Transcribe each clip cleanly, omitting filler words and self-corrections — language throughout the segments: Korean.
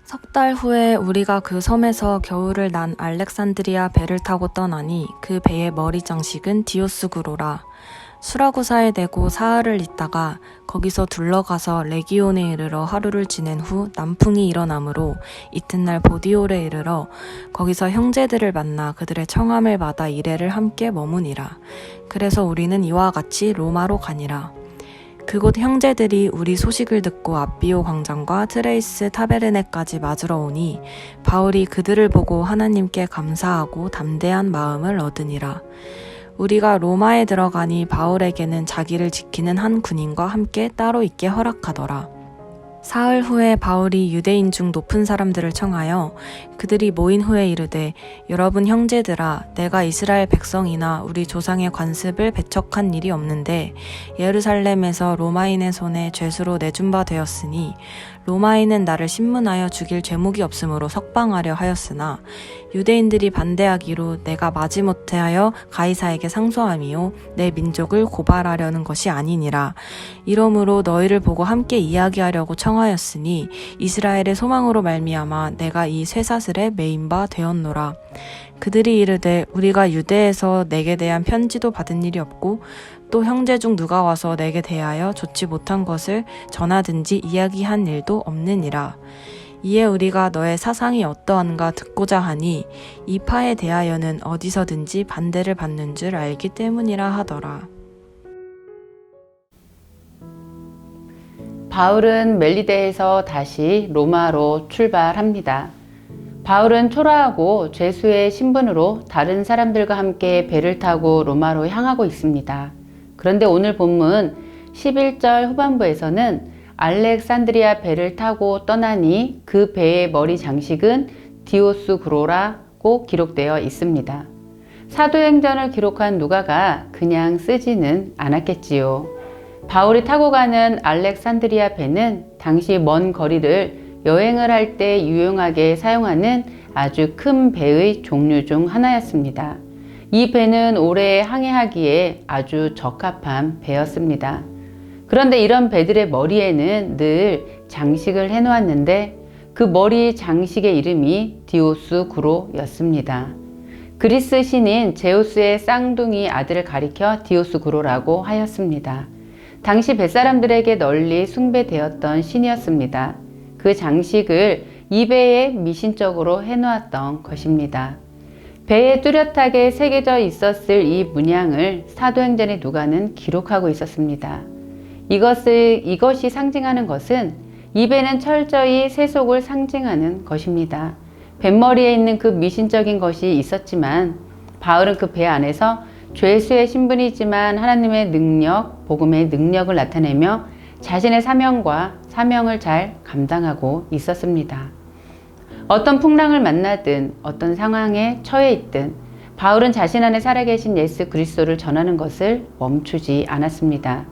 석 달 후에 우리가 그 섬에서 겨울을 난 알렉산드리아 배를 타고 떠나니 그 배의 머리 장식은 디오스구로라. 수라구사에 내고 사흘을 있다가 거기서 둘러가서 레기온에 이르러 하루를 지낸 후 남풍이 일어나므로 이튿날 보디올에 이르러 거기서 형제들을 만나 그들의 청함을 받아 이레를 함께 머무니라. 그래서 우리는 이와 같이 로마로 가니라. 그곳 형제들이 우리 소식을 듣고 앞비오 광장과 트레이스 타베르네까지 맞으러 오니 바울이 그들을 보고 하나님께 감사하고 담대한 마음을 얻으니라. 우리가 로마에 들어가니 바울에게는 자기를 지키는 한 군인과 함께 따로 있게 허락하더라. 사흘 후에 바울이 유대인 중 높은 사람들을 청하여 그들이 모인 후에 이르되, 여러분 형제들아, 내가 이스라엘 백성이나 우리 조상의 관습을 배척한 일이 없는데 예루살렘에서 로마인의 손에 죄수로 내준 바 되었으니 로마인은 나를 신문하여 죽일 죄목이 없으므로 석방하려 하였으나 유대인들이 반대하기로 내가 마지못해 하여 가이사에게 상소함이요 내 민족을 고발하려는 것이 아니니라. 이러므로 너희를 보고 함께 이야기하려고 청하였으니 이스라엘의 소망으로 말미암아 내가 이 쇠사슬에 매인 바 되었노라. 그들이 이르되, 우리가 유대에서 내게 대한 편지도 받은 일이 없고 또 형제 중 누가 와서 내게 대하여 좋지 못한 것을 전하든지 이야기한 일도 없느니라. 이에 우리가 너의 사상이 어떠한가 듣고자 하니 이 파에 대하여는 어디서든지 반대를 받는 줄 알기 때문이라 하더라. 바울은 멜리데에서 다시 로마로 출발합니다. 바울은 초라하고 죄수의 신분으로 다른 사람들과 함께 배를 타고 로마로 향하고 있습니다. 그런데 오늘 본문 11절 후반부에서는 알렉산드리아 배를 타고 떠나니 그 배의 머리 장식은 디오스구로라고 기록되어 있습니다. 사도행전을 기록한 누가가 그냥 쓰지는 않았겠지요. 바울이 타고 가는 알렉산드리아 배는 당시 먼 거리를 여행을 할 때 유용하게 사용하는 아주 큰 배의 종류 중 하나였습니다. 이 배는 오래 항해하기에 아주 적합한 배였습니다. 그런데 이런 배들의 머리에는 늘 장식을 해놓았는데 그 머리 장식의 이름이 디오스구로였습니다. 그리스 신인 제우스의 쌍둥이 아들을 가리켜 디오스구로라고 하였습니다. 당시 뱃사람들에게 널리 숭배되었던 신이었습니다. 그 장식을 이 배에 미신적으로 해놓았던 것입니다. 배에 뚜렷하게 새겨져 있었을 이 문양을 사도행전의 누가는 기록하고 있었습니다. 이것이 상징하는 것은 이 배는 철저히 세속을 상징하는 것입니다. 뱃머리에 있는 그 미신적인 것이 있었지만 바울은 그 배 안에서 죄수의 신분이지만 하나님의 능력, 복음의 능력을 나타내며 자신의 사명을 잘 감당하고 있었습니다. 어떤 풍랑을 만나든 어떤 상황에 처해 있든 바울은 자신 안에 살아계신 예수 그리스도를 전하는 것을 멈추지 않았습니다.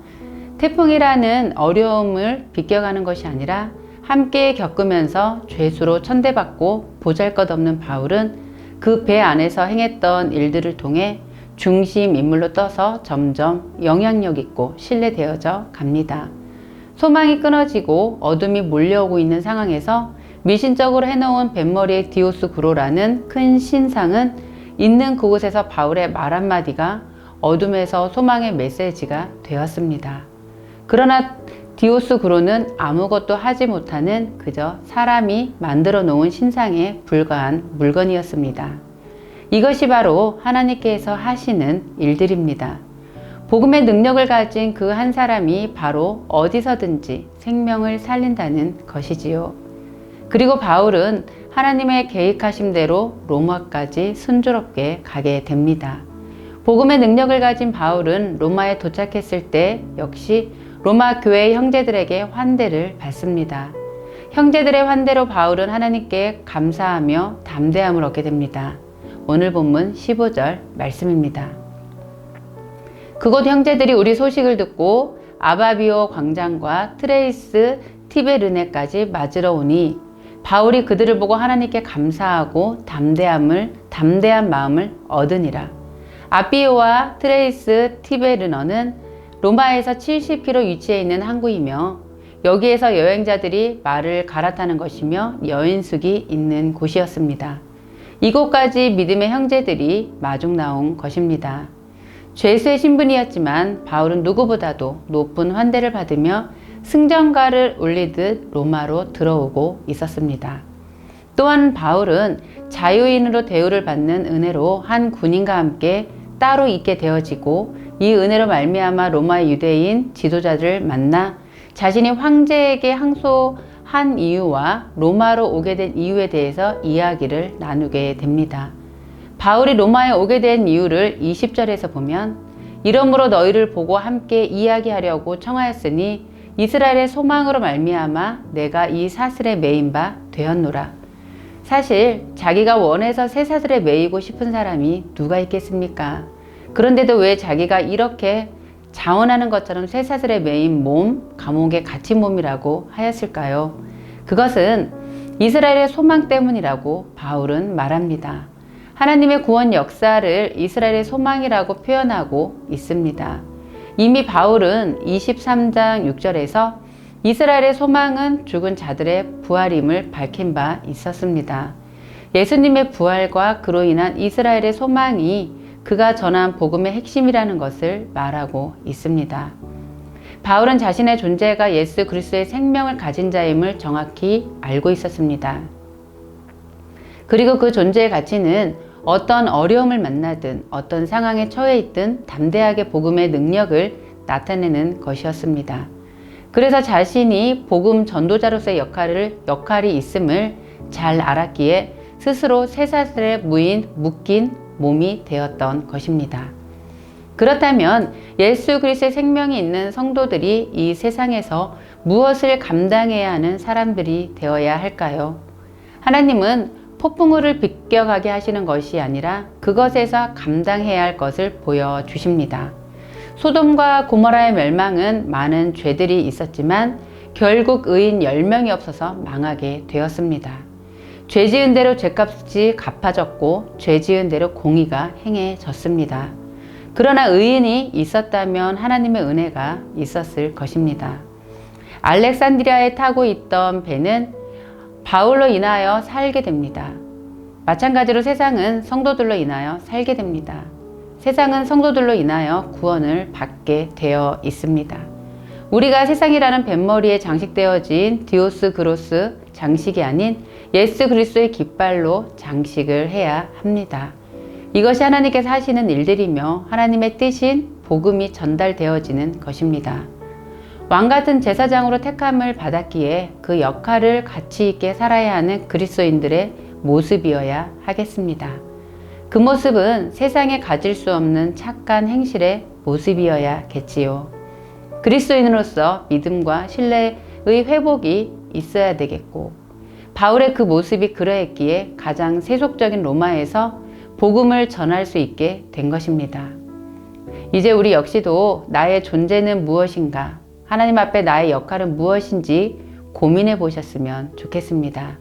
태풍이라는 어려움을 비껴가는 것이 아니라 함께 겪으면서 죄수로 천대받고 보잘것없는 바울은 그 배 안에서 행했던 일들을 통해 중심 인물로 떠서 점점 영향력 있고 신뢰되어져 갑니다. 소망이 끊어지고 어둠이 몰려오고 있는 상황에서 미신적으로 해놓은 뱃머리의 디오스구로라는 큰 신상은 있는 그곳에서 바울의 말 한마디가 어둠에서 소망의 메시지가 되었습니다. 그러나 디오스구로는 아무것도 하지 못하는 그저 사람이 만들어 놓은 신상에 불과한 물건이었습니다. 이것이 바로 하나님께서 하시는 일들입니다. 복음의 능력을 가진 그 한 사람이 바로 어디서든지 생명을 살린다는 것이지요. 그리고 바울은 하나님의 계획하심대로 로마까지 순조롭게 가게 됩니다. 복음의 능력을 가진 바울은 로마에 도착했을 때 역시 로마 교회의 형제들에게 환대를 받습니다. 형제들의 환대로 바울은 하나님께 감사하며 담대함을 얻게 됩니다. 오늘 본문 15절 말씀입니다. 그곳 형제들이 우리 소식을 듣고 아바비오 광장과 트레이스 티베르네까지 맞으러 오니 바울이 그들을 보고 하나님께 감사하고 담대한 마음을 얻으니라. 아비오와 트레이스 티베르너는 로마에서 70km 위치해 있는 항구이며 여기에서 여행자들이 말을 갈아타는 것이며 여인숙이 있는 곳이었습니다. 이곳까지 믿음의 형제들이 마중 나온 것입니다. 죄수의 신분이었지만 바울은 누구보다도 높은 환대를 받으며 승전가를 올리듯 로마로 들어오고 있었습니다. 또한 바울은 자유인으로 대우를 받는 은혜로 한 군인과 함께 따로 있게 되어지고 이 은혜로 말미암아 로마의 유대인 지도자들을 만나 자신이 황제에게 항소한 이유와 로마로 오게 된 이유에 대해서 이야기를 나누게 됩니다. 바울이 로마에 오게 된 이유를 20절에서 보면 이러므로 너희를 보고 함께 이야기하려고 청하였으니 이스라엘의 소망으로 말미암아 내가 이 사슬에 매인 바 되었노라. 사실 자기가 원해서 쇠사슬에 매이고 싶은 사람이 누가 있겠습니까? 그런데도 왜 자기가 이렇게 자원하는 것처럼 쇠사슬에 매인 몸, 감옥에 갇힌 몸이라고 하였을까요? 그것은 이스라엘의 소망 때문이라고 바울은 말합니다. 하나님의 구원 역사를 이스라엘의 소망이라고 표현하고 있습니다. 이미 바울은 23장 6절에서 이스라엘의 소망은 죽은 자들의 부활임을 밝힌 바 있었습니다. 예수님의 부활과 그로 인한 이스라엘의 소망이 그가 전한 복음의 핵심이라는 것을 말하고 있습니다. 바울은 자신의 존재가 예수 그리스도의 생명을 가진 자임을 정확히 알고 있었습니다. 그리고 그 존재의 가치는 어떤 어려움을 만나든 어떤 상황에 처해 있든 담대하게 복음의 능력을 나타내는 것이었습니다. 그래서 자신이 복음 전도자로서의 역할이 있음을 잘 알았기에 스스로 쇠사슬에 묶인 몸이 되었던 것입니다. 그렇다면 예수 그리스도의 생명이 있는 성도들이 이 세상에서 무엇을 감당해야 하는 사람들이 되어야 할까요? 하나님은 폭풍우를 비껴가게 하시는 것이 아니라 그것에서 감당해야 할 것을 보여주십니다. 소돔과 고모라의 멸망은 많은 죄들이 있었지만 결국 의인 10명이 없어서 망하게 되었습니다. 죄 지은 대로 죄값이 갚아졌고 죄 지은 대로 공의가 행해졌습니다. 그러나 의인이 있었다면 하나님의 은혜가 있었을 것입니다. 알렉산드리아에 타고 있던 배는 바울로 인하여 살게 됩니다. 마찬가지로 세상은 성도들로 인하여 살게 됩니다. 세상은 성도들로 인하여 구원을 받게 되어 있습니다. 우리가 세상이라는 뱃머리에 장식되어진 디오스그로스 장식이 아닌 예수 그리스도의 깃발로 장식을 해야 합니다. 이것이 하나님께서 하시는 일들이며 하나님의 뜻인 복음이 전달되어지는 것입니다. 왕같은 제사장으로 택함을 받았기에 그 역할을 가치 있게 살아야 하는 그리스도인들의 모습이어야 하겠습니다. 그 모습은 세상에 가질 수 없는 착한 행실의 모습이어야겠지요. 그리스도인으로서 믿음과 신뢰의 회복이 있어야 되겠고 바울의 그 모습이 그러했기에 가장 세속적인 로마에서 복음을 전할 수 있게 된 것입니다. 이제 우리 역시도 나의 존재는 무엇인가, 하나님 앞에 나의 역할은 무엇인지 고민해 보셨으면 좋겠습니다.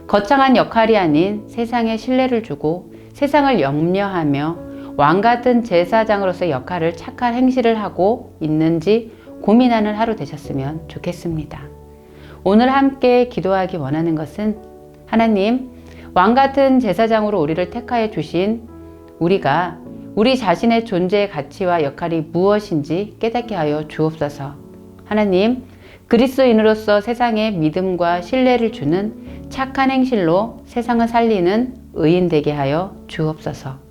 거창한 역할이 아닌 세상에 신뢰를 주고 세상을 염려하며 왕같은 제사장으로서의 역할을 착한 행실을 하고 있는지 고민하는 하루 되셨으면 좋겠습니다. 오늘 함께 기도하기 원하는 것은 하나님, 왕같은 제사장으로 우리를 택하여 주신 우리가 우리 자신의 존재의 가치와 역할이 무엇인지 깨닫게 하여 주옵소서. 하나님, 그리스도인으로서 세상에 믿음과 신뢰를 주는 착한 행실로 세상을 살리는 의인 되게 하여 주옵소서.